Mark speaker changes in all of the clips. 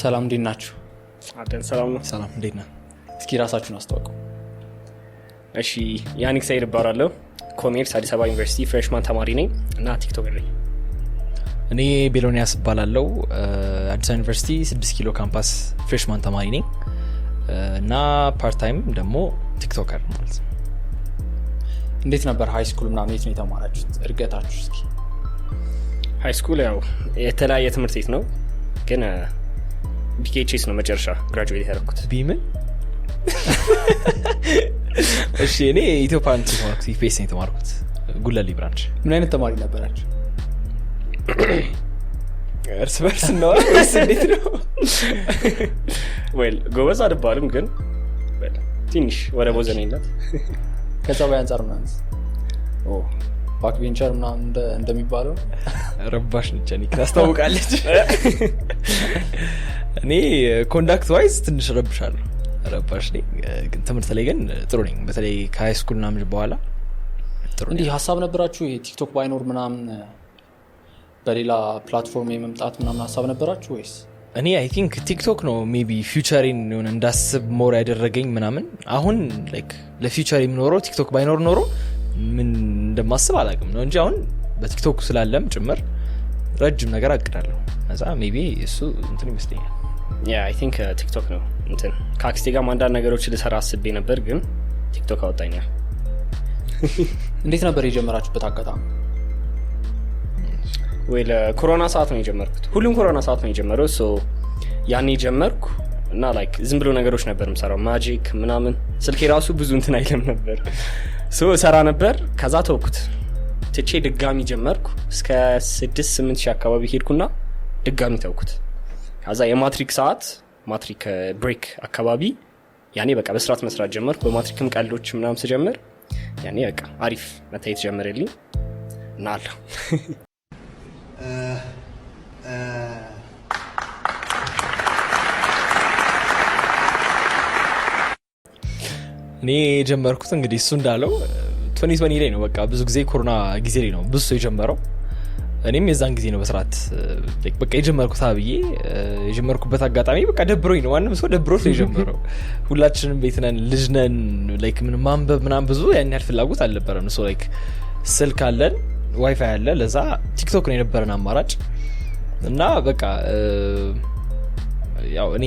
Speaker 1: ሰላም እንዴት ናችሁ?
Speaker 2: አደን ሰላም ነው።
Speaker 1: ሰላም እንዴት ነህ? እስኪ ራሳችሁን አስተዋውቁ።
Speaker 2: እሺ ያኒክ ሳይድ እባላለሁ። ኮሜርስ አዲስ አበባ ዩኒቨርሲቲ ፍሬሽማን ተማሪ ነኝ እና ቲክቶከር ነኝ።
Speaker 3: እኔ ቤሎኒያስ እባላለሁ። አዲስ አበባ ዩኒቨርሲቲ 6 ኪሎ ካምፓስ ፍሬሽማን ተማሪ ነኝ እና ፓርት ታይም ደግሞ ቲክቶከር ማለት ነው።
Speaker 1: እንዴት ነበር ሃይ ስኩል ምናምን የት ነው የተማራችሁት? እርገታችሁ እስኪ።
Speaker 2: ሃይ ስኩል ያው የተለያየ ትምህርት ቤት ነው ግን ቢኬኤችኤስ ነው መጨረሻ ግራጁዌት ያደረኩት።
Speaker 3: ቢምን እሺ እኔ ኢትዮጵያን ተማርኩት ኢፒኤስ ነው የተማርኩት ጉለሌ ብራንች።
Speaker 1: ምን አይነት ተማሪ ነበራችሁ?
Speaker 2: እርስ በርስ ነው ወይስ እንዴት ነው? ዌል ጎበዝ አይደለም ግን ትንሽ ወደ ቦዘነኝነት
Speaker 1: ከጸባይ አንፃር ምናምን ባክ ቤንቸር ምናምን እንደሚባለው
Speaker 3: ረባሽ ነች እኔ ታስታውቃለች። እኔ ኮንዳክት ዋይዝ ትንሽ ረብሻለሁ ረባሽ ነኝ ግን ትምህርት ላይ ግን ጥሩ ነኝ። በተለይ ከሃይ ስኩል እና ምጅ በኋላ ጥሩ ነኝ።
Speaker 1: እንዴ ሀሳብ ነበራችሁ ቲክቶክ ባይኖር ምናምን በሌላ ፕላትፎርም የመምጣት ምናምን ሀሳብ ነበራችሁ ወይስ?
Speaker 3: እኔ አይ ቲንክ ቲክቶክ ነው ሜቢ ፊውቸሪን የሆነ እንዳስብ ሞር ያደረገኝ ምናምን። አሁን ላይክ ለፊውቸር የሚኖረው ቲክቶክ ባይኖር ኖሮ ምን እንደማስብ አላውቅም ነው እንጂ አሁን በቲክቶክ ስላለም ጭምር ረጅም ነገር አቅዳለሁ። እዛ ሜቢ እሱ እንትን ይመስለኛል።
Speaker 2: ያ አይ ቲንክ ቲክቶክ ነው እንትን ከአክስቴ ጋር አንዳንድ ነገሮች ልሰራ አስቤ ነበር ግን ቲክቶክ አወጣኛል።
Speaker 1: እንዴት ነበር የጀመራችሁበት አጋጣሚ?
Speaker 2: ወይ ለኮሮና ሰዓት ነው የጀመርኩት። ሁሉም ኮሮና ሰዓት ነው የጀመረው። ሶ ያኔ ጀመርኩ እና ላይክ ዝም ብሎ ነገሮች ነበር የምሰራው ማጂክ ምናምን። ስልኬ ራሱ ብዙ እንትን አይለም ነበር ሶ ሰራ ነበር። ከዛ ተውኩት ትቼ ድጋሚ ጀመርኩ። እስከ 6-8 ሺህ አካባቢ ሄድኩና ድጋሚ ተውኩት። ከዛ የማትሪክ ሰዓት ማትሪክ ብሬክ አካባቢ ያኔ በቃ በስርዓት መስራት ጀመርኩ። በማትሪክም ቀልዶች ምናምን ስጀምር ያኔ በቃ አሪፍ መታየት ጀመረልኝ እና አለ
Speaker 3: እኔ የጀመርኩት እንግዲህ እሱ እንዳለው 2020 ላይ ነው። በቃ ብዙ ጊዜ ኮሮና ጊዜ ላይ ነው ብዙ ሰው የጀመረው። እኔም የዛን ጊዜ ነው በስርዓት በቃ የጀመርኩት አብዬ የጀመርኩበት አጋጣሚ በቃ ደብሮኝ ነው። ማንም ሰው ደብሮት ነው የጀመረው። ሁላችንም ቤት ነን ልጅ ነን ላይክ ምን ማንበብ ምናምን ብዙ ያን ያህል ፍላጎት አልነበረም። ሶ ላይክ ስልክ አለን ዋይፋይ አለ ለዛ ቲክቶክ ነው የነበረን አማራጭ እና በቃ ያው እኔ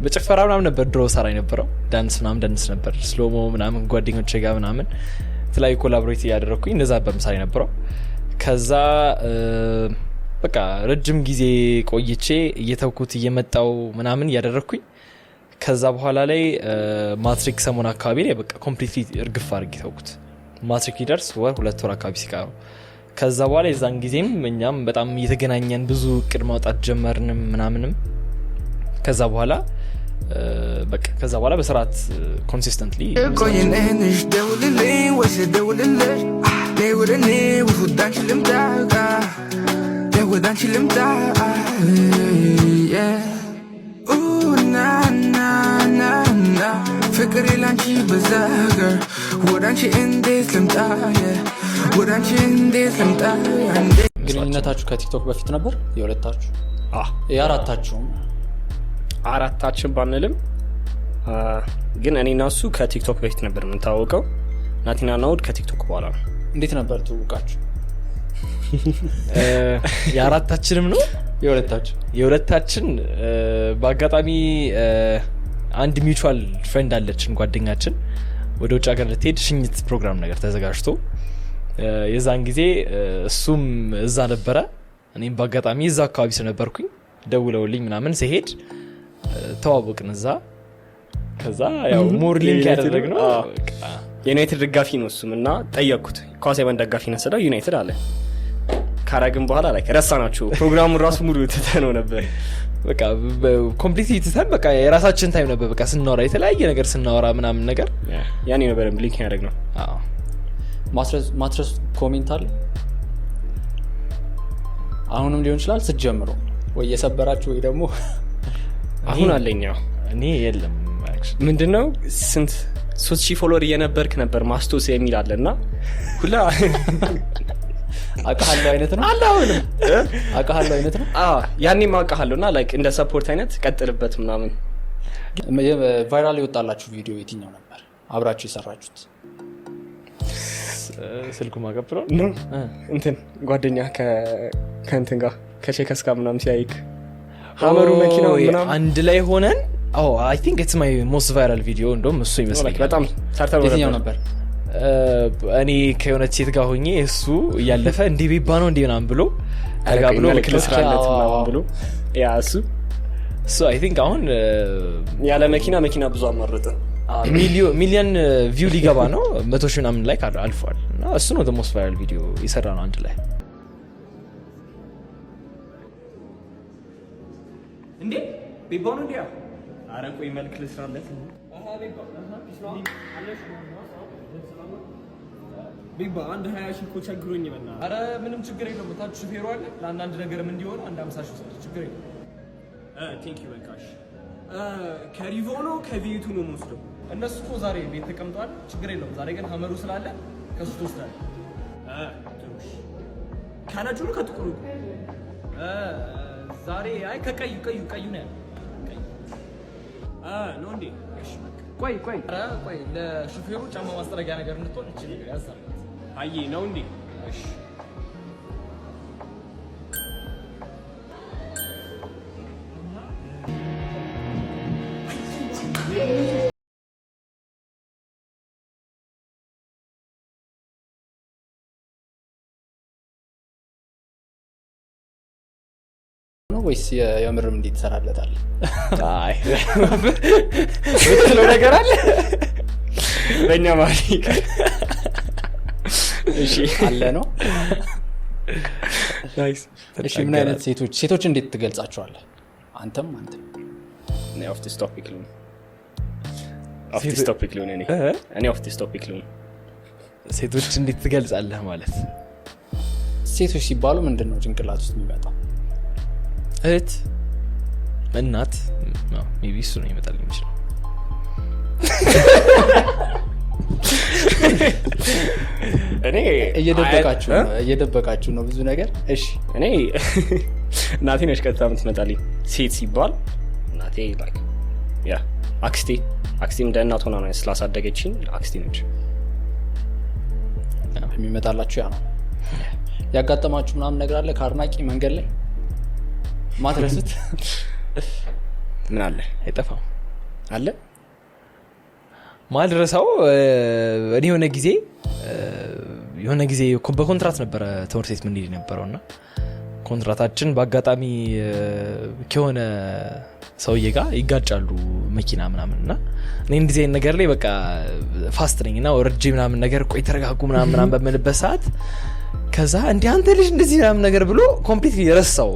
Speaker 3: በጭፈራ ምናምን ነበር ድሮ ሰራ የነበረው ዳንስ ምናምን ዳንስ ነበር ስሎሞ ምናምን ጓደኞቼ ጋር ምናምን ተላይ ኮላቦሬት ያደረኩኝ እንደዛ በመሳሪ ነበረው። ከዛ በቃ ረጅም ጊዜ ቆይቼ እየተውኩት እየመጣው ምናምን ያደረኩኝ። ከዛ በኋላ ላይ ማትሪክ ሰሞን አካባቢ ላይ በቃ ኮምፕሊትሊ እርግፍ አድርጌ ተውኩት። ማትሪክ ይደርስ ወር 2 ወር አካባቢ ሲቀሩ ከዛ በኋላ የዛን ጊዜም እኛም በጣም እየተገናኘን ብዙ እቅድ ማውጣት ጀመርንም ምናምንም። ከዛ በኋላ በቃ ከዛ በኋላ በስርዓት ኮንሲስተንትሊ
Speaker 4: ቆይነንሽ ደውልልኝ ወይስ ደውልልሽ ደውልኔ ወዳንቺ ልምጣ ደውዳንቺ ልምጣ ና ና ና ና ፍቅሬ ላንቺ በዛገር ወዳንቺ እንዴት ልምጣ ወዳንቺ እንዴት ልምጣ።
Speaker 1: ግንኙነታችሁ ከቲክቶክ በፊት ነበር የሁለታችሁ? የአራታችሁም?
Speaker 2: አራታችን ባንልም ግን እኔና እሱ ከቲክቶክ በፊት ነበር የምንታወቀው። ናቲና ናውድ ከቲክቶክ በኋላ ነው።
Speaker 1: እንዴት ነበር ትውውቃችሁ?
Speaker 3: የአራታችንም ነው የሁለታችን በአጋጣሚ አንድ ሚውቹዋል ፍሬንድ አለችን ጓደኛችን ወደ ውጭ ሀገር ልትሄድ ሽኝት ፕሮግራም ነገር ተዘጋጅቶ የዛን ጊዜ እሱም እዛ ነበረ። እኔም በአጋጣሚ እዛ አካባቢ ስለነበርኩኝ ደውለውልኝ ምናምን ሲሄድ ተዋወቅን እዛ። ከዛ ያው ሞር ሊንክ ያደረግነው
Speaker 2: ዩናይትድ ደጋፊ ነው እሱም እና ጠየቅኩት ኳስ የማን ደጋፊ ነህ ስለው ዩናይትድ አለ። ካረግን በኋላ ላይ ረሳናችሁ ፕሮግራሙን ራሱ ሙሉ ተተነው ነበር።
Speaker 3: በቃ ኮምፕሊትሊ ትተን በቃ የራሳችን ታይም ነበር በቃ ስናወራ የተለያየ ነገር ስናወራ ምናምን ነገር
Speaker 2: ያኔ ነበር ሊንክ ያደረግነው።
Speaker 3: አዎ
Speaker 1: ማትረስ ኮሜንት አለ አሁንም ሊሆን ይችላል ስትጀምሩ ወይ የሰበራችሁ ወይ ደግሞ
Speaker 2: አሁን አለኛው
Speaker 3: እኔ የለም
Speaker 2: ምንድነው ስንት 3000 ፎሎወር እየነበርክ ነበር ማስቶስ የሚል አለና ሁላ
Speaker 1: አውቃለሁ አይነት ነው
Speaker 2: አለ አሁንም
Speaker 1: አውቃለሁ አይነት ነው
Speaker 2: ያኔም አውቃለሁና ላይክ እንደ ሰፖርት አይነት ቀጥልበት ምናምን
Speaker 1: ቫይራል የወጣላችሁ ቪዲዮ የትኛው ነበር አብራችሁ የሰራችሁት
Speaker 3: ስልኩ ማቀብለው
Speaker 2: ነው እንትን ጓደኛ ከእንትን ጋር ከቼከስ ጋር ምናምን ሲያይክ ሀመሩ መኪናው ምናምን
Speaker 3: አንድ ላይ ሆነን I think it's my most viral video እንደውም እሱ ይመስለኛል
Speaker 2: በጣም ሰርተው
Speaker 1: ነበር
Speaker 3: እኔ ከሆነች ሴት ጋር ሆኜ እሱ እያለፈ እንዲህ ቢባ ነው እንዲህ ምናምን ብሎ ተጋብሎ
Speaker 2: ክልስራለት ምናምን ብሎ ያ እሱ I think አሁን
Speaker 3: ያለ መኪና ብዙ አመረጠ ሚሊዮን ቪው ሊገባ ነው 100 ሺህ ምናምን ላይክ አልፏል እና እሱ ነው the most viral video ይሰራ ነው አንድ ላይ
Speaker 2: እንዴ ቢባው ነው እንዴ አረቆ ይመልክ ልስራለት ቢባ አንድ 20 ሺህ ኮ ቸግሮኝ ይመና አረ ምንም ችግር የለውም ታች ሹፌሩ አለ ለአንድ ነገርም እንዲሆን አንድ 50 ሺህ ችግር የለውም ቴንክ ዩ በቃሽ ከሪቮ ነው ከቪቱ ነው ወስደው እነሱ እኮ ዛሬ ቤት ተቀምጧል ችግር የለውም ዛሬ ግን ሀመሩ ስላለ ከሱ ተወስዳለ ካናጁ ነው ከጥቁሩ ዛሬ አይ ከቀዩ ነው ያለው ነው እንዴ ቆይ ቆይ ለሹፌሩ ጫማ ማስጠረጊያ ነገር እንድትሆን እቺ ያሳል አይ ነው እንዴ እሺ
Speaker 1: ነው ወይስ የምርም እንዴት ተሰራለታል
Speaker 3: አይ ምትለው ነገር አለ
Speaker 2: በእኛ ማሊክ እሺ
Speaker 1: አለ ነው
Speaker 2: ናይስ
Speaker 1: እሺ ምን አይነት ሴቶች እንዴት ትገልጻቸዋለህ አንተም
Speaker 2: እኔ ኦፍ ዲስ ቶፒክ ሉን እኔ ኦፍ ዲስ ቶፒክ ሉን
Speaker 3: ሴቶች እንዴት ትገልጻለህ ማለት
Speaker 1: ሴቶች ሲባሉ ምንድነው ጭንቅላት ውስጥ የሚመጣው
Speaker 3: እህት እናት ሜቢ እሱ ነው ይመጣል የሚችለው
Speaker 2: እኔ
Speaker 1: እየደበቃችሁ ነው ብዙ ነገር እሺ
Speaker 2: እኔ እናቴ ነች ቀጥታ የምትመጣልኝ ሴት ሲባል እናቴ ላይክ ያ አክስቴ እንደ እናት ሆና ነው ስላሳደገችኝ አክስቴ ነች
Speaker 1: የሚመጣላችሁ ያ ነው ያጋጠማችሁ ምናምን ነገር አለ ከአድናቂ መንገድ ላይ ማትረሱት
Speaker 2: ምን አለ
Speaker 3: አይጠፋም
Speaker 2: አለ
Speaker 3: ማልረሳው እኔ የሆነ ጊዜ በኮንትራት ነበረ ትምህርት ቤት ምን ነበረውና ኮንትራታችን በአጋጣሚ ከሆነ ሰውዬ ጋር ይጋጫሉ መኪና ምናምንና እኔ እንደዚህ አይነት ነገር ላይ በቃ ፋስት ነኝና ወርጄ ምናምን ነገር ቆይ ተረጋጉ ምናምን በመልበት ሰዓት ከዛ እንዴ አንተ ልጅ እንደዚህ ምናምን ነገር ብሎ ኮምፕሊትሊ ረሳው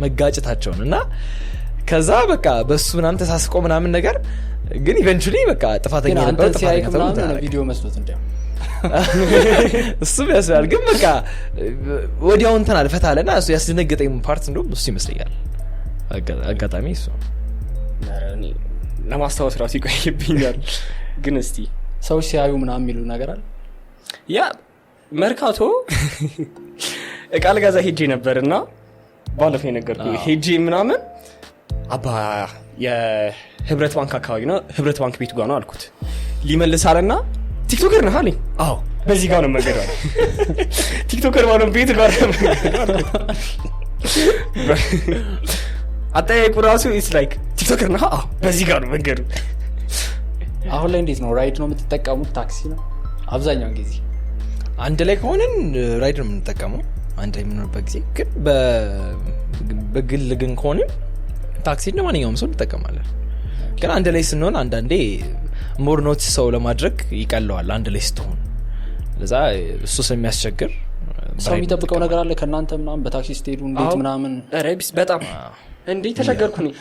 Speaker 3: መጋጨታቸውን እና ከዛ በቃ በሱ ምናምን ተሳስቆ ምናምን ነገር ግን ኢቨንቹሊ በቃ ጥፋተኛ ነበር
Speaker 1: ሲያይክ ምናምን ቪዲዮ መስሎት እንደው
Speaker 3: እሱ ያስባል ግን በቃ ወዲያው እንትን አልፈታለና እሱ ያስደነገጠኝ ፓርት እንደውም እሱ ይመስለኛል አጋጣሚ እሱ
Speaker 2: ማራኒ ለማስታወስ ራሱ ይቆይብኛል ግን እስቲ
Speaker 1: ሰው ሲያዩ ምናምን የሚሉ ነገር አለ
Speaker 2: ያ መርካቶ እቃል ጋዛ ሄጄ ነበርና ባለፈው ነገርኩ ሄጄ ምናምን አባ የህብረት ባንክ አካባቢ ነው ህብረት ባንክ ቤቱ ጋር ነው አልኩት ሊመልስ አለና ቲክቶከር ነህ አለኝ አዎ በዚህ ጋር ነው መንገዱ አለ ቲክቶከር ማለት ቤቱ ጋር ነው አጠያየቁ ራሱ ኢትስ ላይክ ቲክቶከር ነህ አዎ በዚህ ጋር ነው መንገዱ
Speaker 1: አሁን ላይ እንዴት ነው ራይድ ነው የምትጠቀሙት ታክሲ ነው አብዛኛው ጊዜ
Speaker 3: አንድ ላይ ከሆነን ራይድ ነው የምንጠቀመው አንድ ላይ የምንኖርበት ጊዜ ግን በግል ግን ከሆነ ታክሲ እንደማንኛውም ሰው እንጠቀማለን ግን አንድ ላይ ስንሆን አንዳንዴ ሞር ኖት ሰው ለማድረግ ይቀለዋል አንድ ላይ ስትሆን ለዛ እሱ ስለሚያስቸግር
Speaker 1: ሰው የሚጠብቀው ነገር አለ ከእናንተ ምናምን በታክሲ ስትሄዱ እንዴት ምናምን
Speaker 2: ረቢስ በጣም እንዴ ተሸገርኩ ነው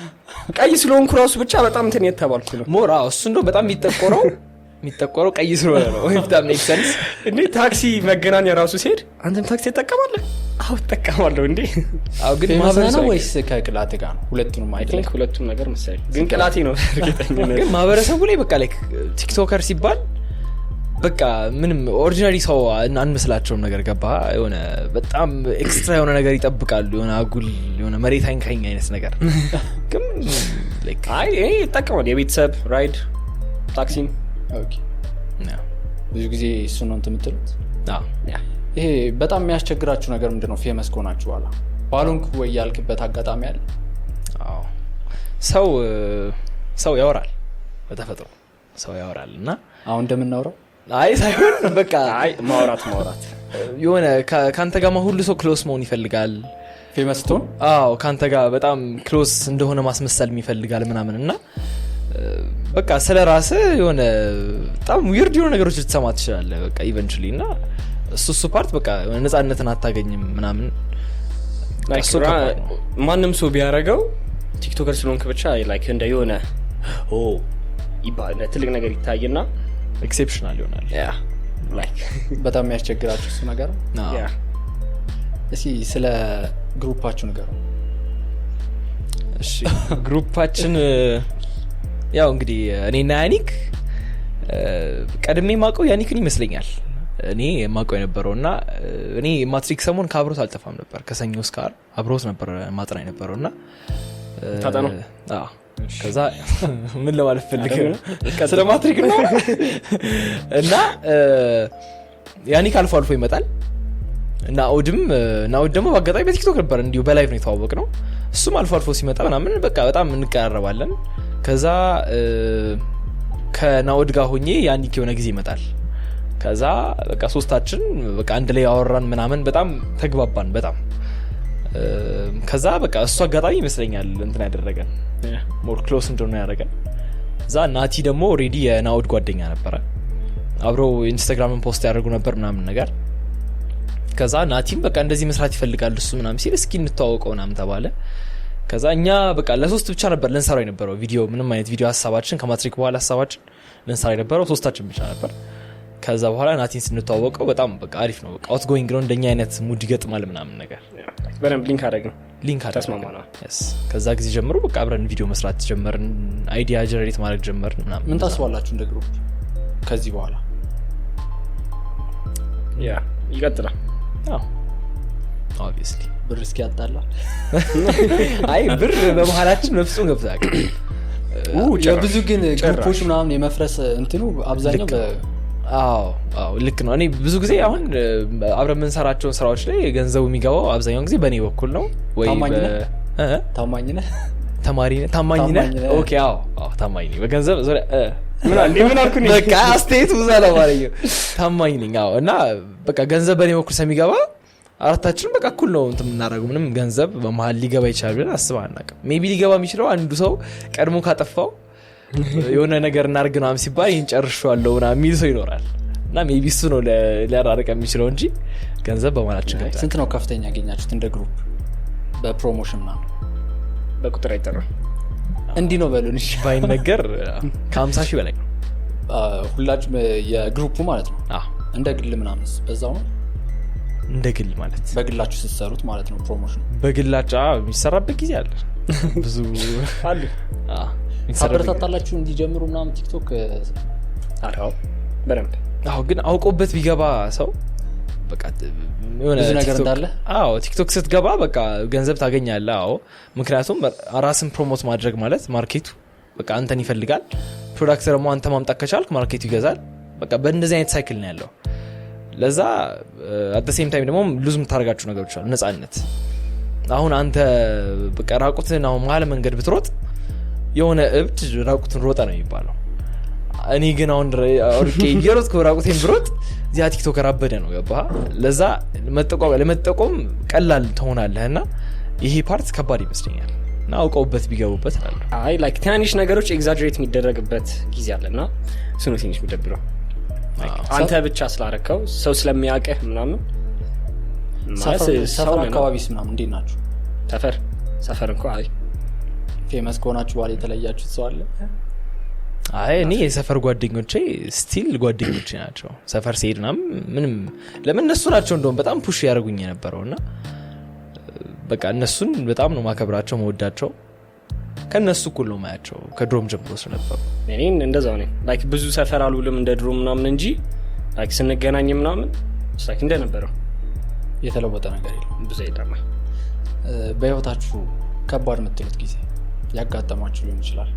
Speaker 2: ቀይ ስለሆንኩ ራሱ ብቻ በጣም እንትን የተባልኩ ነው
Speaker 3: ሞራ እሱ እንደው በጣም የሚጠቆረው ቀይ ስለሆነ ነው ወይ በጣም ሜክ ሰንስ
Speaker 2: እንዴ ታክሲ መገናኛ ራሱ ሲሄድ አንተም ታክሲ ተጠቀማለህ አው ተጠቀማለሁ እንዴ
Speaker 3: አው ግን
Speaker 1: ማህበረሰቡ ወይስ ከቅላቴ ጋር ነው ሁለቱንም
Speaker 2: አይደለም ሁለቱም ነገር መሰለኝ ግን ቅላቴ ነው እርግጠኛ ነኝ
Speaker 3: ግን ማህበረሰቡ ላይ በቃ ላይክ ቲክቶከር ሲባል በቃ ምንም ኦሪጂናሊ ሰው አንመስላቸውም ነገር ገባ የሆነ በጣም ኤክስትራ የሆነ ነገር ይጠብቃሉ የሆነ አጉል የሆነ መሬት አይንካኝ አይነት ነገር ግን
Speaker 2: አይ ይጠቀማል የቤተሰብ ራይድ ታክሲም
Speaker 1: ብዙ ጊዜ እሱ ነው የምትሉት ይሄ በጣም የሚያስቸግራችሁ ነገር ምንድነው ፌመስ ከሆናችሁ በኋላ ባሉንክ ወይ ያልክበት አጋጣሚ አለ
Speaker 3: ሰው ያወራል በተፈጥሮ ሰው ያወራል እና
Speaker 1: አሁን እንደምናወራው
Speaker 3: አይ ሳይሆን በቃ
Speaker 2: አይ ማውራት
Speaker 3: የሆነ ካንተ ጋር ሁሉ ሰው ክሎስ መሆን ይፈልጋል
Speaker 1: ፌመስ ቶን
Speaker 3: ካንተ ጋር በጣም ክሎስ እንደሆነ ማስመሰል ይፈልጋል ምናምን እና በቃ ስለራስ የሆነ በጣም ዊርድ የሆነ ነገሮች ልትሰማ ትችላለህ በቃ ኢቨንቹሊ እና እሱ ፓርት በቃ ነፃነትን አታገኝም ምናምን
Speaker 2: ማንም ሰው ቢያረጋው ቲክቶከር ስለሆንክ ብቻ ላይክ እንደ የሆነ ትልቅ ነገር ይታይና
Speaker 3: ኤክሴፕሽናል ይሆናል
Speaker 1: በጣም የሚያስቸግራችሁ እሱ ነገር እስኪ ስለ ግሩፓችሁ ንገሩ
Speaker 3: እሺ ግሩፓችን ያው እንግዲህ እኔና ያኒክ ቀድሜ ማቀው ያኒክን ይመስለኛል እኔ ማቀው የነበረው እና እኔ ማትሪክ ሰሞን ከአብሮት አልጠፋም ነበር ከሰኞ እስከ ዓርብ አብሮት ነበር ማጥና የነበረው እና
Speaker 2: ታጠና
Speaker 3: ከዛ ምን ለማለት ፈልገው ስለ ማትሪክ ነው እና ያኒክ አልፎ አልፎ ይመጣል እና ኦድም ደግሞ በአጋጣሚ በቲክቶክ ነበር እንዲሁ በላይቭ ነው የተዋወቅ ነው እሱም አልፎ አልፎ ሲመጣ ምናምን በቃ በጣም እንቀራረባለን ከዛ ከናኦድ ጋር ሆኜ ያኒክ የሆነ ጊዜ ይመጣል ከዛ በቃ ሶስታችን በቃ አንድ ላይ ያወራን ምናምን በጣም ተግባባን በጣም ከዛ በቃ እሱ አጋጣሚ ይመስለኛል እንትን ያደረገን ሞር ክሎስ እንደሆነ ያደረገን እዛ ናቲ ደግሞ ኦሬዲ የናኦድ ጓደኛ ነበረ አብሮ ኢንስታግራምን ፖስት ያደርጉ ነበር ምናምን ነገር ከዛ ናቲም በቃ እንደዚህ መስራት ይፈልጋል እሱ ምናምን ሲል እስኪ እንተዋወቀው ምናምን ተባለ ከዛ እኛ በቃ ለሶስት ብቻ ነበር ልንሰራው የነበረው ቪዲዮ ምንም አይነት ቪዲዮ ሀሳባችን ከማትሪክ በኋላ ሀሳባችን ልንሰራ የነበረው ሶስታችን ብቻ ነበር ከዛ በኋላ ናቲን ስንተዋወቀው በጣም በቃ አሪፍ ነው በቃ አውት ጎይንግ ነው እንደኛ አይነት ሙድ ይገጥማል ምናምን ነገር
Speaker 2: በደንብ ሊንክ
Speaker 3: ተስማማና ከዛ ጊዜ ጀምሮ በቃ አብረን ቪዲዮ መስራት ጀመርን አይዲያ ጀነሬት ማድረግ ጀመርን ምናምን
Speaker 1: ምን ታስባላችሁ እንደ ግሩፕ ከዚህ በኋላ
Speaker 2: ይቀጥላል
Speaker 3: obviously
Speaker 1: ብር እስኪ ያጣላ
Speaker 3: አይ ብር በመሃላችን መፍጹም ገብታክ
Speaker 1: የብዙ ግን ግሩፖች ምናምን የመፍረስ እንትኑ አብዛኛው
Speaker 3: ልክ ነው እኔ ብዙ ጊዜ አሁን አብረን የምንሰራቸውን ስራዎች ላይ ገንዘቡ የሚገባው አብዛኛውን ጊዜ በእኔ በኩል ነው ወይ ታማኝነህ ኦኬ ታማኝ ነኝ በገንዘብ ዙሪያ
Speaker 2: ምን አልኩኝ
Speaker 3: በቃ አስተያየት ብዙ አለማረኝ ታማኝ ነኝ እና በቃ ገንዘብ በእኔ በኩል ስለሚገባ አራታችን በቃ እኩል ነው እንትን የምናደርገው ምንም ገንዘብ በመሀል ሊገባ ይችላል ብለን አስበን አናውቅም ሜቢ ሊገባ የሚችለው አንዱ ሰው ቀድሞ ካጠፋው የሆነ ነገር እናርግ ነው ሲባል ይሄን ጨርሻለሁ እና የሚል ሰው ይኖራል እና ሜቢ እሱ ነው ሊያራርቅ የሚችለው እንጂ ገንዘብ በማላችን ገብታ
Speaker 1: ስንት ነው ከፍተኛ ያገኛችሁት እንደ ግሩፕ በፕሮሞሽን ምናምን
Speaker 2: በቁጥር አይጠራም
Speaker 1: እንዲህ ነው በሉን እሺ
Speaker 3: ባይነገር ከ50,000 በላይ ነው
Speaker 1: ሁላችሁም የግሩፑ ማለት ነው እንደ ግል ምናምን በዛው ነው
Speaker 3: እንደ ግል ማለት
Speaker 1: በግላችሁ ስትሰሩት ማለት ነው ፕሮሞሽን
Speaker 3: በግላችሁ የሚሰራበት ጊዜ አለ ብዙ
Speaker 2: አሉ
Speaker 1: ታበረታታላችሁ እንዲጀምሩ ምናምን ቲክቶክ
Speaker 2: አራው በደንብ
Speaker 3: ግን አውቆበት ቢገባ ሰው በቃ የሆነ
Speaker 1: ብዙ ነገር እንዳለ
Speaker 3: ቲክቶክ ስትገባ በቃ ገንዘብ ታገኛለህ ምክንያቱም ራስን ፕሮሞት ማድረግ ማለት ማርኬቱ በቃ አንተን ይፈልጋል ፕሮዳክት ደግሞ አንተ ማምጣት ከቻልክ ማርኬቱ ይገዛል በቃ በእንደዚህ አይነት ሳይክል ነው ያለው ለዛ አት ሴም ታይም ደግሞ ሉዝ የምታደርጋችሁ ነገሮች አሉ ነፃነት አሁን አንተ በቃ ራቁትን አሁን መሀል መንገድ ብትሮጥ የሆነ እብድ ራቁትን ሮጠ ነው የሚባለው እኔ ግን አሁን ኦርኬ የሮጥኩ ራቁቴን ብሮጥ ያ ቲክቶከር አበደ ነው ገባህ ለዛ ለመጠቆም ቀላል ትሆናለህና ይሄ ፓርት ከባድ ይመስለኛል እና አውቀውበት ቢገቡበት አለ
Speaker 2: አይ ላይክ ትናንሽ ነገሮች ኤግዛጀሬት የሚደረግበት ጊዜ አለና እሱ ነው ትንሽ የሚደብረው አንተ ብቻ ስላረከው ሰው ስለሚያውቅህ ምናምን
Speaker 1: ሰፈር አካባቢስ ምናምን እንዴት ናችሁ
Speaker 2: ሰፈር እንኳን አይ
Speaker 1: ፌመስ ከሆናችሁ በኋላ የተለያችሁት ሰው አለ
Speaker 3: እኔ የሰፈር ጓደኞቼ ስቲል ጓደኞቼ ናቸው ሰፈር ሲሄድና ምንም ለምን እነሱ ናቸው እንደውም በጣም ፑሽ ያደርጉኝ የነበረውና በቃ እነሱን በጣም ነው ማከብራቸው መወዳቸው ከነሱ እኩል ነው ማያቸው ከድሮም ጀምሮ ስለነበሩ
Speaker 2: እኔን እንደዛው ነኝ ላይክ ብዙ ሰፈር አልውልም እንደ ድሮ ምናምን እንጂ ላይክ ስንገናኝ ምናምን ላይክ እንደነበረው
Speaker 1: የተለወጠ ነገር የለም።
Speaker 2: ብዙ አይደለም።
Speaker 1: በህይወታችሁ ከባድ የምትሉት ጊዜ ያጋጠማችሁ ሊሆን ይችላል።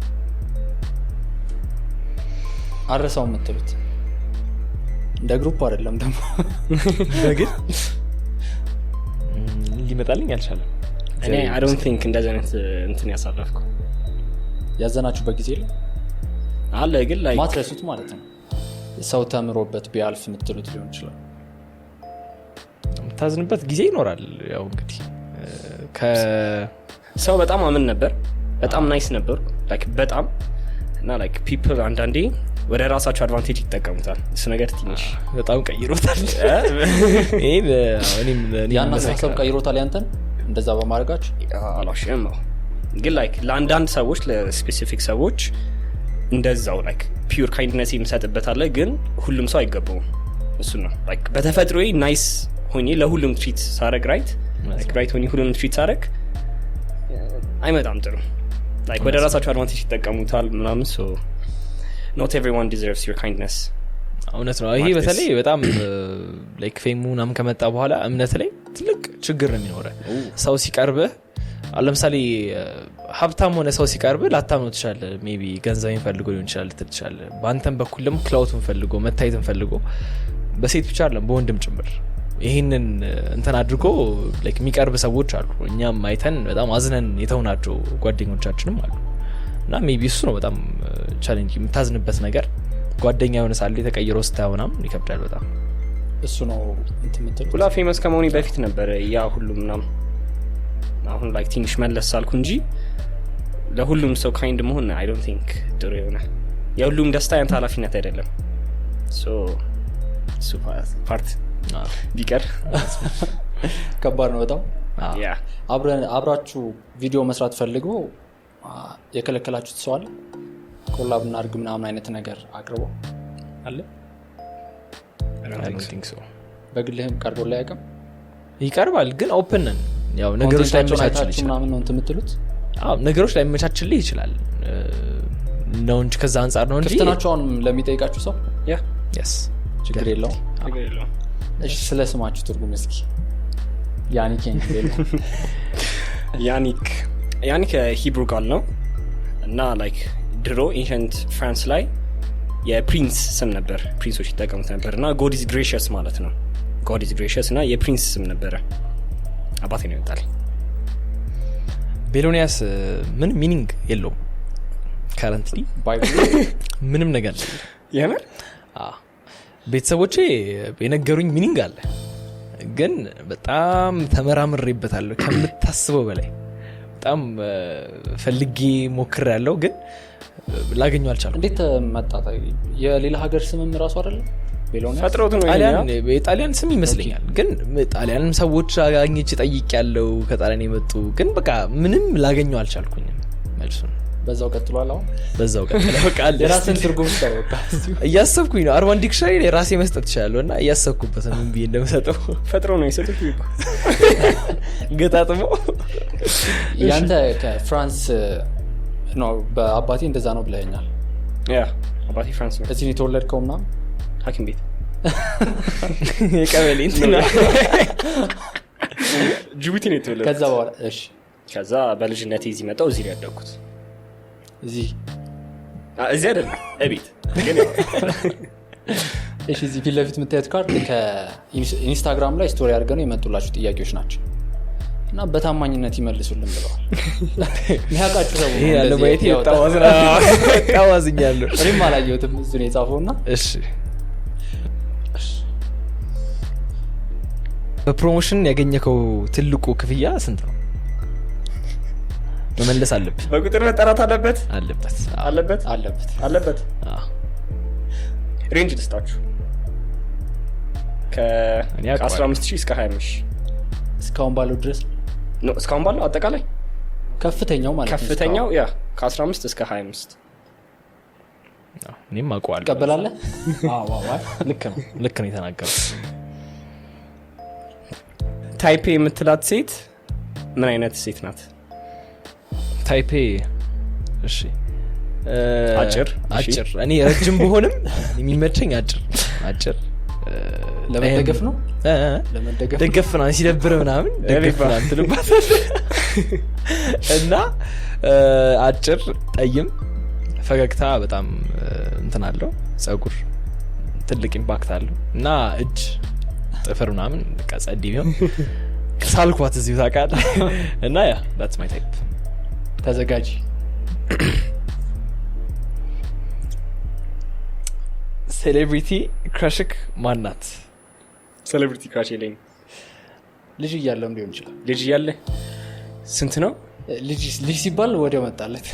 Speaker 1: አረሳው የምትሉት እንደ ግሩፕ አይደለም ደግሞ
Speaker 3: በግል ሊመጣልኝ አልቻለም።
Speaker 2: እኔ I don't think እንደዚህ አይነት እንትን ያሳለፍኩ
Speaker 1: ያዘናችሁበት ጊዜ የለም
Speaker 2: አለ ግን ላይ
Speaker 1: ማትረሱት ማለት ነው። ሰው ተምሮበት ቢያልፍ የምትሉት ሊሆን ይችላል።
Speaker 3: የምታዝንበት ጊዜ ይኖራል። ያው እንግዲህ
Speaker 2: ሰው በጣም አምን ነበር፣ በጣም ናይስ ነበር ላይክ በጣም እና ላይክ ፒፕል አንዳንዴ ወደ ራሳቸው አድቫንቴጅ ይጠቀሙታል። እሱ ነገር ትንሽ
Speaker 3: በጣም ቀይሮታል።
Speaker 1: ያን አስተሳሰብ ቀይሮታል ያንተን እንደዛ በማድረጋችሁ
Speaker 2: አላሽም ነው። ግን ላይክ ለአንዳንድ ሰዎች ለስፔሲፊክ ሰዎች እንደዛው ላይክ ፒውር ካይንድነስ የሚሰጥበታለ ግን ሁሉም ሰው አይገባውም። እሱ ነው ላይክ በተፈጥሮዬ ናይስ ሆኜ ለሁሉም ትሪት ሳረግ ራይት ሆኜ ሁሉም ትሪት ሳረግ አይመጣም ጥሩ ላይክ ወደ ራሳቸው አድቫንቴጅ ይጠቀሙታል ምናምን ሶ not everyone deserves your kindness።
Speaker 3: እውነት ነው። ይሄ በተለይ በጣም ላይክ ፌሙ ምናምን ከመጣ በኋላ እምነት ላይ ትልቅ ችግር ነው የሚኖረው። ሰው ሲቀርብህ ለምሳሌ ሀብታም ሆነ ሰው ሲቀርብህ ላታምነው ትችላለህ። ሜቢ ገንዘብን ፈልጎ ሊሆን ይችላል ትችላለህ። በአንተም በኩል ደግሞ ክላውትን ፈልጎ መታየትን ፈልጎ በሴት ብቻ አይደለም በወንድም ጭምር ይሄንን እንትን አድርጎ ላይክ የሚቀርብ ሰዎች አሉ። እኛም አይተን በጣም አዝነን የተውናቸው ጓደኞቻችንም አሉ። እና ሜቢ እሱ ነው በጣም ቻሌንጅ የምታዝንበት ነገር። ጓደኛ የሆነ ሳለ የተቀየረ ስታውናም ይከብዳል በጣም።
Speaker 1: እሱ ነው እንትን የምትሉት
Speaker 2: ሁላ ፌመስ ከመሆኔ በፊት ነበር ያ ሁሉም ምናምን። አሁን ላይክ ትንሽ መለስ ሳልኩ እንጂ ለሁሉም ሰው ካይንድ መሆን አይ ዶንት ቲንክ ጥሩ የሆነ የሁሉም ደስታ ያንተ ኃላፊነት አይደለም። ሶ ፓርት ቢቀር
Speaker 1: ከባድ ነው በጣም።
Speaker 2: ያ
Speaker 1: አብራችሁ ቪዲዮ መስራት ፈልገው የከለከላችሁት ሰው አለ? ኮላብ እናድርግ ምናምን አይነት ነገር አቅርቦ አለ?
Speaker 3: I don't think so።
Speaker 1: በግልህም ቀርቦ ላይ ያቀም
Speaker 3: ይቀርባል ግን ኦፕን ነን። ያው ነገሮች ላይ መቻችል
Speaker 1: ምናምን ነው እንትን የምትሉት?
Speaker 3: አዎ ነገሮች ላይ መቻችል ይችላል ነው እንጂ ከዛ አንፃር ነው እንጂ
Speaker 1: ክፍተናቸውን ለሚጠይቃችሁ ሰው
Speaker 2: ያ
Speaker 3: yes
Speaker 1: ችግር የለውም። እሺ ስለ ስማችሁ ትርጉም እስኪ ያኒክ
Speaker 2: ያኒክ ሂብሩ ቃል ነው እና ላይክ ድሮ ኤንሸንት ፍራንስ ላይ የፕሪንስ ስም ነበር። ፕሪንሶች ይጠቀሙት ነበር እና God is gracious ማለት ነው። God is gracious እና የፕሪንስ ስም ነበረ። አባቴ ነው ይወጣል።
Speaker 3: ቤሎኒያስ ምን ሚኒንግ የለውም ካረንትሊ
Speaker 1: ባይብል
Speaker 3: ምንም ነገር
Speaker 2: የምር
Speaker 3: ቤተሰቦቼ የነገሩኝ ሚኒንግ አለ ግን በጣም ተመራምሬበታለሁ ከምታስበው በላይ በጣም ፈልጌ ሞክሬያለሁ ግን ላገኘው አልቻልኩም።
Speaker 1: እንዴት መጣ? የሌላ ሀገር ስምም ራሱ አይደለም ቤሎኒያስ
Speaker 2: ፈጥሮት ነው
Speaker 3: የጣሊያን ስም ይመስለኛል ግን ጣሊያንም ሰዎች አግኝቼ ጠይቄያለሁ ከጣሊያን የመጡ ግን በቃ ምንም ላገኘው አልቻልኩኝም መልሱን።
Speaker 1: በዛው ቀጥሏል። አሁን
Speaker 3: በዛው ቀጥሏል። በቃ
Speaker 1: የራስን ትርጉም ታወቃ
Speaker 3: እያሰብኩኝ ነው። አርባን ዲክሽነሪ ራሴ መስጠት ይችላልው እና እያሰብኩበት ነው ምን ብዬ እንደምሰጠው።
Speaker 2: ፈጥሮ ነው የሰጡት ይባል
Speaker 3: ገጣጥሞ
Speaker 1: ያንተ ከፍራንስ ነው በአባቴ እንደዛ ነው ብለኛል።
Speaker 2: ያ አባቴ ፍራንስ ነው።
Speaker 1: እዚህ ነው የተወለድከው ምናምን
Speaker 2: ሐኪም ቤት
Speaker 3: የቀበሌ እንትና
Speaker 2: ጅቡቲ ነው የተወለድኩት።
Speaker 1: ከዛ በኋላ እሺ
Speaker 2: ከዛ በልጅነቴ እዚህ መጣሁ። እዚህ ነው ያደግኩት።
Speaker 1: እዚህ
Speaker 2: አይደለም እቤት ግን
Speaker 1: እሺ እዚህ ፊት ለፊት የምታዩት ካርድ ከኢንስታግራም ላይ ስቶሪ አድርገው የመጡላችሁ ጥያቄዎች ናቸው እና በታማኝነት ይመልሱልን ብለዋል። የሚያውቃችሁ ሰው
Speaker 3: ይሄ ያለው ባይት ታዋዝኛለሁ።
Speaker 1: እኔም አላየሁትም እሱ ነው የጻፈውና
Speaker 3: እሺ በፕሮሞሽን ያገኘከው ትልቁ ክፍያ ስንት ነው? መመለስ አለብህ።
Speaker 2: በቁጥር መጠራት አለበት
Speaker 3: አለበት
Speaker 2: አለበት
Speaker 1: አለበት
Speaker 2: አለበት። ሬንጅ ልስጣችሁ ከ15000 እስከ 20000
Speaker 1: እስካሁን ባለው ድረስ
Speaker 2: ነው። እስካሁን ባለው አጠቃላይ
Speaker 1: ከፍተኛው ማለት ነው።
Speaker 2: ከፍተኛው ያ ከ15 እስከ 25
Speaker 3: ነው። እኔም አውቀዋለሁ።
Speaker 1: ትቀበላለህ?
Speaker 3: አዎ ልክ ነው የተናገረው።
Speaker 2: ታይፔ የምትላት ሴት ምን አይነት ሴት ናት?
Speaker 3: ታይፔ እሺ
Speaker 2: አጭር
Speaker 3: እኔ ረጅም ብሆንም የሚመቸኝ አጭር
Speaker 1: ለመደገፍ ነው ለመደገፍ
Speaker 3: ደገፍ ነው ሲደብር ምናምን ደገፍ ምናምን ትልባታል እና አጭር ጠይም ፈገግታ በጣም እንትን አለው ጸጉር ትልቅ ኢምፓክት አለው እና እጅ ጥፍር ምናምን ቀጸዲ ቢሆን ከሳልኳት እዚሁ ታውቃለህ እና ያ that's my type
Speaker 1: ተዘጋጂ
Speaker 3: ሴሌብሪቲ ክራሽክ ማናት
Speaker 2: ሴሌብሪቲ ክራሽ የለኝም
Speaker 1: ልጅ እያለም ሊሆን ይችላል
Speaker 2: ልጅ እያለ ስንት ነው
Speaker 1: ልጅ ሲባል ወዲያው መጣለት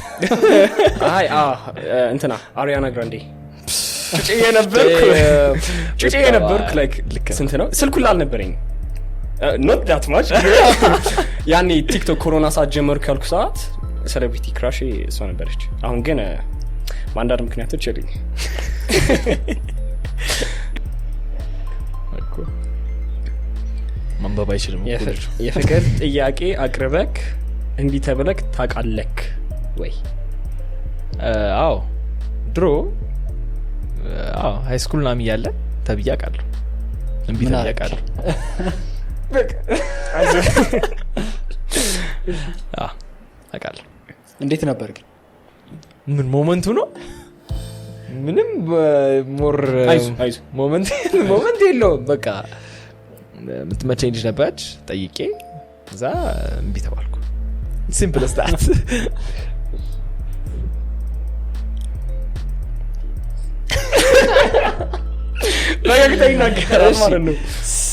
Speaker 2: አይ እንትና አሪያና ግራንዴ ጩጬ ነበርኩ ላይክ ስንት ነው ስልኩላ አልነበረኝ not that much ያኔ ቲክቶክ ኮሮና ሰዓት ጀመርኩ ያልኩ ሰዓት ሴሌብሪቲ ክራሽ እሷ ነበረች አሁን ግን በአንዳንድ ምክንያቶች የለኝ
Speaker 3: ማንበብ አይችልም
Speaker 2: የፍቅር ጥያቄ አቅርበክ እንቢ ተብለክ ታውቃለክ ወይ
Speaker 3: አዎ ድሮ ሃይ ስኩል ናም ያለ ተብያ አውቃለሁ እንቢ ተብያ አውቃለሁ አውቃለሁ
Speaker 1: እንዴት ነበር ግን
Speaker 3: ምን ሞመንቱ ነው ምንም ሞር ሞመንት የለውም በቃ ምትመቸኝ ልጅ ነበረች ጠይቄ እዛ እንቢ ተባልኩ ሲምፕል as that
Speaker 2: በየግተኝ ነገራል ማለት ነው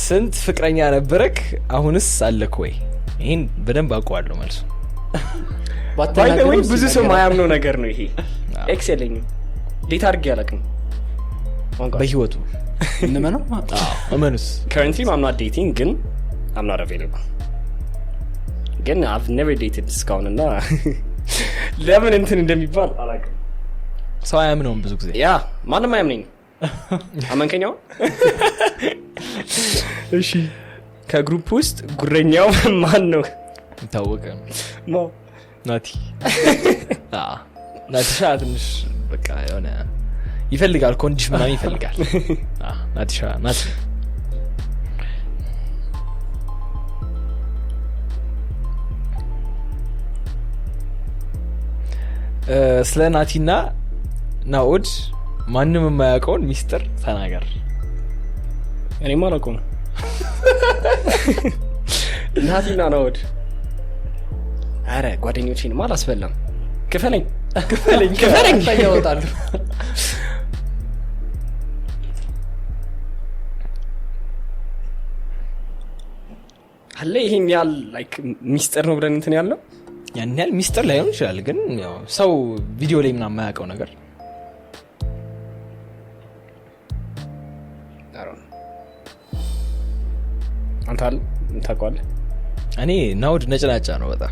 Speaker 3: ስንት ፍቅረኛ ነበረክ አሁንስ አለክ ወይ ይሄን በደንብ አውቀዋለሁ መልሱ
Speaker 2: ባይተወይ ብዙ ሰው ማያምነው ነገር ነው ይሄ ኤክስ የለኝም ዴት አድርጌ አላውቅም
Speaker 3: በህይወቱ
Speaker 1: እንመነው
Speaker 3: አመኑስ
Speaker 2: currently I'm not dating ግን I'm not available ግን I've never dated እስካሁን እና ለምን እንትን እንደሚባል አላውቅም
Speaker 3: ሰው አያምነውም ብዙ ጊዜ
Speaker 2: ያ ማንም አያምነኝ አመንከኛው እሺ ከግሩፕ ውስጥ ጉረኛው ማን ነው
Speaker 3: ታወቀ ነው ናቲ ናቲሻ ትንሽ በቃ የሆነ ይፈልጋል ኮንዲሽን ምናምን ይፈልጋል ናቲሻ ናቲ ስለ ናቲና ናኦድ ማንም የማያውቀውን ሚስጥር ተናገር
Speaker 2: እኔ ማለቁም ናቲና ናኦድ አረ ጓደኞቼን ማላስበላም ክፈለኝ
Speaker 1: ያወጣሉ
Speaker 2: አለ ይሄን ያህል ላይክ ሚስጥር ነው ብለን እንትን ያለው
Speaker 3: ያን ያህል ሚስጥር ላይሆን ይችላል ግን ያው ሰው ቪዲዮ ላይ ምናምን የማያውቀው ነገር
Speaker 2: አንታል እንታቋለ
Speaker 3: እኔ ናውድ ነጭናጫ ነው በጣም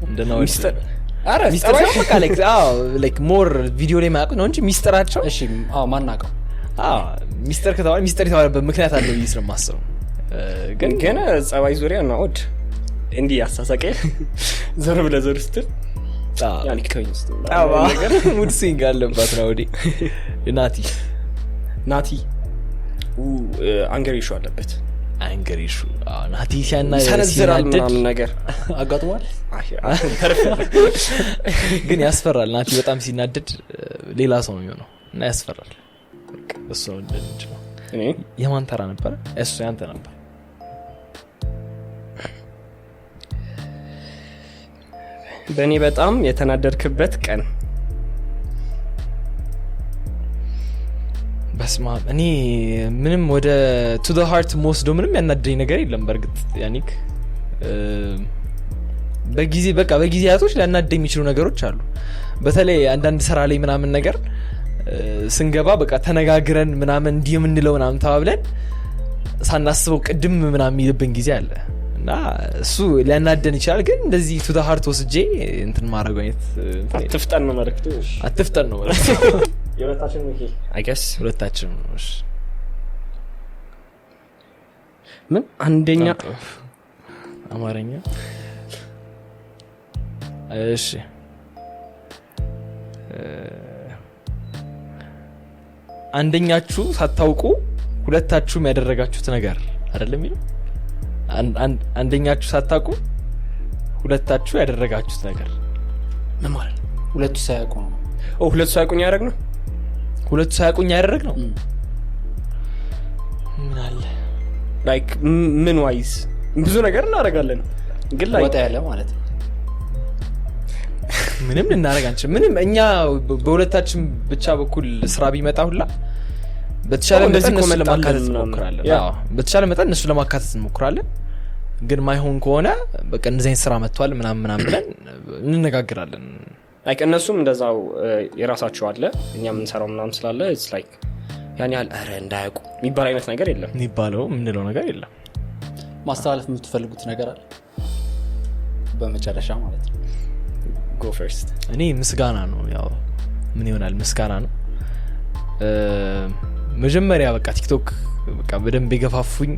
Speaker 3: እንደ ናውድ
Speaker 2: ሚስጥር
Speaker 3: አረ ሚስጥር በቃ ላይክ ሞር ቪዲዮ ላይ ማያውቁ ነው እንጂ ሚስጥራቸው
Speaker 1: እሺ ማናውቀው
Speaker 3: ሚስጥር ከተባለ ሚስጥር የተባለበት ምክንያት አለው ብዬ ስለማስበው
Speaker 2: ግን ጸባይ ዙሪያ ናውድ እንዲህ አሳሳቀ ዘር ብለ ዘር ስትል ያን ከኝ ስትል
Speaker 3: ነገር ሙድ ሲንግ አለባት ናውዲ ናቲ
Speaker 2: አንገር ይሹ አለበት
Speaker 3: አንገር ይሹ ናቲ ሲያና
Speaker 2: ሲናደድ ነገር
Speaker 1: አጋጥሟል
Speaker 3: ግን ያስፈራል ናቲ በጣም ሲናደድ ሌላ ሰው ነው የሚሆነው እና ያስፈራል እሱ ነው እንደምንችለው
Speaker 2: እኔ
Speaker 3: የማን ተራ ነበር እሱ ያንተ ነበር
Speaker 2: በእኔ በጣም የተናደድክበት ቀን
Speaker 3: በስማ እኔ ምንም ወደ to the heart ወስዶ ምንም ያናደኝ ነገር የለም በርግጥ ያኒክ በጊዜያቶች ሊያናደኝ የሚችሉ ነገሮች አሉ በተለይ አንዳንድ ስራ ላይ ምናምን ነገር ስንገባ በቃ ተነጋግረን ምናምን እንዲህ የምንለው ምናምን ተባብለን ሳናስበው ቅድም ምናምን ይልብን ጊዜ አለ እና እሱ ሊያናደን ይችላል ግን እንደዚህ to the heart ወስጄ እንትን ማድረግ አይነት
Speaker 2: አትፍጠን ነው መልክቱ
Speaker 3: አትፍጠን ነው
Speaker 2: የሁለታችን ነው ይሄ I guess
Speaker 3: ሁለታችን ነው
Speaker 2: ምን አንደኛ
Speaker 3: አማርኛ እሺ አንደኛችሁ ሳታውቁ ሁለታችሁም ያደረጋችሁት ነገር አይደለም የሚለው አንደኛችሁ ሳታውቁ ሁለታችሁ ያደረጋችሁት ነገር ምን ማለት ነው?
Speaker 1: ሁለቱ ሳያውቁ ነው።
Speaker 2: ሁለቱ ሳያውቁኝ ያደረግ ነው።
Speaker 3: ሁለቱ ሳያውቁኝ ያደረግ ነው። ምን አለ
Speaker 2: ላይክ ምን ዋይዝ ብዙ ነገር እናደርጋለን ግን ላይ
Speaker 1: ወጣ ያለ ማለት ነው።
Speaker 3: ምንም ልናደርግ አንችልም። ምንም እኛ በሁለታችን ብቻ በኩል ስራ ቢመጣ ሁላ በተቻለ መጠን እነሱ ለማካተት እንሞክራለን። በተቻለ መጠን እነሱ ለማካተት እንሞክራለን። ግን ማይሆን ከሆነ በቃ እንደዚህ አይነት ስራ መጥቷል ምናምን ብለን እንነጋገራለን።
Speaker 2: ላይክ እነሱም እንደዛው የራሳቸው አለ እኛም እንሰራው ምናምን ስላለ it's like ያን ያህል አረ እንዳያውቁ የሚባል አይነት ነገር የለም።
Speaker 3: የሚባለው ምንለው ነገር የለም።
Speaker 1: ማስተላለፍ የምትፈልጉት ነገር አለ በመጨረሻ ማለት ነው?
Speaker 2: go first።
Speaker 3: እኔ ምስጋና ነው። ያው ምን ይሆናል ምስጋና ነው። መጀመሪያ በቃ ቲክቶክ በቃ በደንብ የገፋፉኝ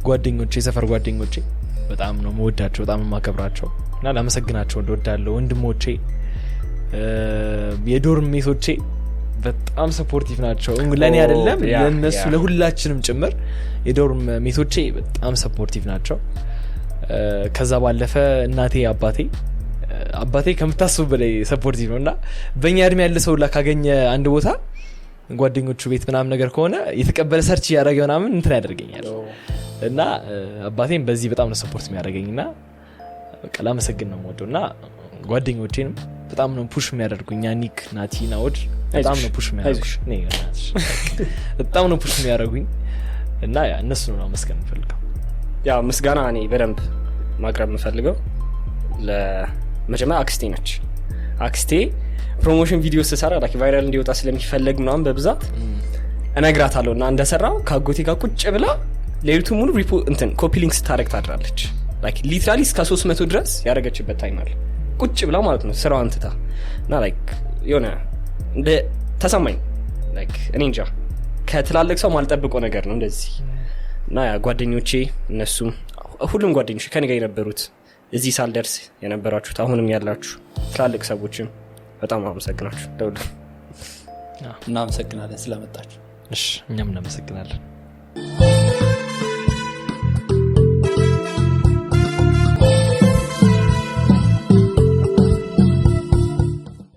Speaker 3: ጓደኞቼ የሰፈር ጓደኞቼ በጣም ነው መወዳቸው በጣም ማከብራቸው እና ላመሰግናቸው እንደወዳለሁ። ወንድሞቼ የዶርም ሜቶቼ በጣም ሰፖርቲቭ ናቸው። ለኔ አይደለም ለነሱ ለሁላችንም ጭምር የዶርም ሜቶቼ በጣም ሰፖርቲቭ ናቸው። ከዛ ባለፈ እናቴ አባቴ ከምታስቡ በላይ ሰፖርቲቭ ነውና በእኛ እድሜ ያለ ሰው ላ ካገኘ አንድ ቦታ ጓደኞቹ ቤት ምናምን ነገር ከሆነ የተቀበለ ሰርች ያደረገ ምናምን እንትን ያደርገኛል እና አባቴም በዚህ በጣም ነው ሰፖርት የሚያደርገኝና በቃ ላመሰግን ነው የምወደውና ጓደኞቼንም በጣም ነው ፑሽ የሚያደርጉኝ። ኒክ ናቲና ወድ በጣም ነው ፑሽ የሚያደርጉኝ በጣም ነው ፑሽ የሚያደርጉኝ እና ያ እነሱ ነው ማመስገን የምፈልገው።
Speaker 2: ያ ምስጋና እኔ በደንብ ማቅረብ የምፈልገው ለመጀመሪያ አክስቴ ነች። አክስቴ ፕሮሞሽን ቪዲዮ ስሰራ ላይክ ቫይራል እንዲወጣ ስለሚፈለግ ምናምን በብዛት እነግራታለሁ እና እንደሰራው ከአጎቴ ጋር ቁጭ ብላ ሌሊቱ ሙሉ ኮፒ ሊንክ ስታደርግ ታድራለች። ላይክ ሊትራሊ እስከ 300 ድረስ ያደረገችበት ታይም አለ ቁጭ ብላ ማለት ነው ስራዋን ትታ እና ላይክ የሆነ እንደ ተሰማኝ ላይክ እኔ እንጃ ከትላልቅ ሰው ማልጠብቀው ነገር ነው እንደዚህ እና ያ ጓደኞቼ እነሱም ሁሉም ጓደኞቼ ከኔ ጋር የነበሩት እዚህ ሳልደርስ የነበራችሁት አሁንም ያላችሁ ትላልቅ ሰዎችም በጣም አመሰግናችሁ። ደውል እናመሰግናለን ስለመጣችሁ።
Speaker 3: እሺ እኛም እናመሰግናለን።